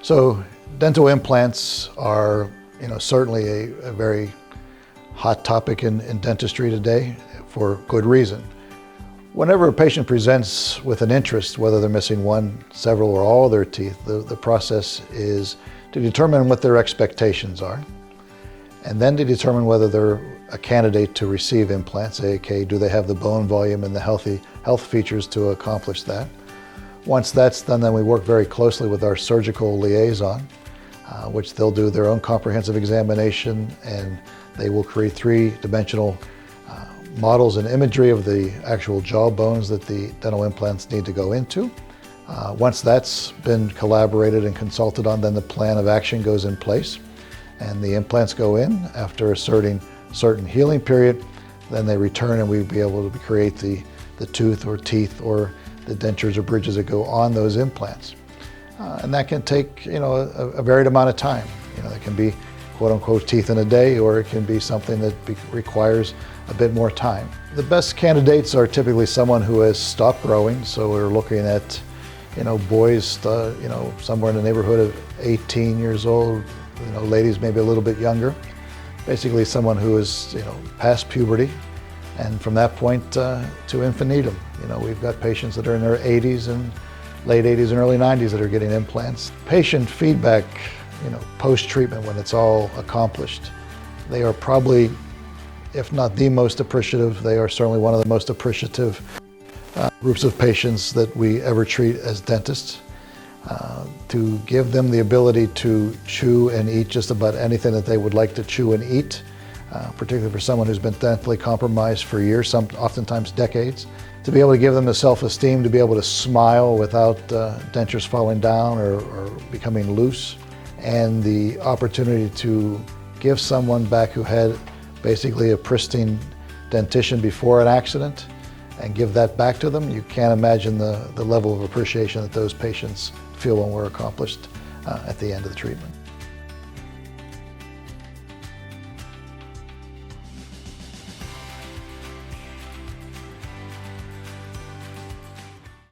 So dental implants are, certainly a very hot topic in dentistry today for good reason. Whenever a patient presents with an interest, whether they're missing one, several, or all of their teeth, the process is to determine what their expectations are, and then to determine whether they're a candidate to receive implants, aka do they have the bone volume and the health features to accomplish that. Once that's done, then we work very closely with our surgical liaison, which they'll do their own comprehensive examination, and they will create three-dimensional models and imagery of the actual jaw bones that the dental implants need to go into. Once that's been collaborated and consulted on, then the plan of action goes in place, and the implants go in after a certain healing period. Then they return, and we'll be able to create the tooth or teeth or the dentures or bridges that go on those implants. And that can take, a varied amount of time. It can be quote unquote teeth in a day, or it can be something that requires a bit more time. The best candidates are typically someone who has stopped growing. So we're looking at, boys, somewhere in the neighborhood of 18 years old, ladies maybe a little bit younger. Basically someone who is, past puberty, and from that point to infinitum. We've got patients that are in their 80s and late 80s and early 90s that are getting implants. Patient feedback, post-treatment when it's all accomplished, they are probably, if not the most appreciative, they are certainly one of the most appreciative groups of patients that we ever treat as dentists. To give them the ability to chew and eat just about anything that they would like to chew and eat, particularly for someone who's been dentally compromised for years, oftentimes decades. To be able to give them the self-esteem to be able to smile without dentures falling down or becoming loose, and the opportunity to give someone back who had basically a pristine dentition before an accident and give that back to them. You can't imagine the level of appreciation that those patients feel when we're accomplished at the end of the treatment.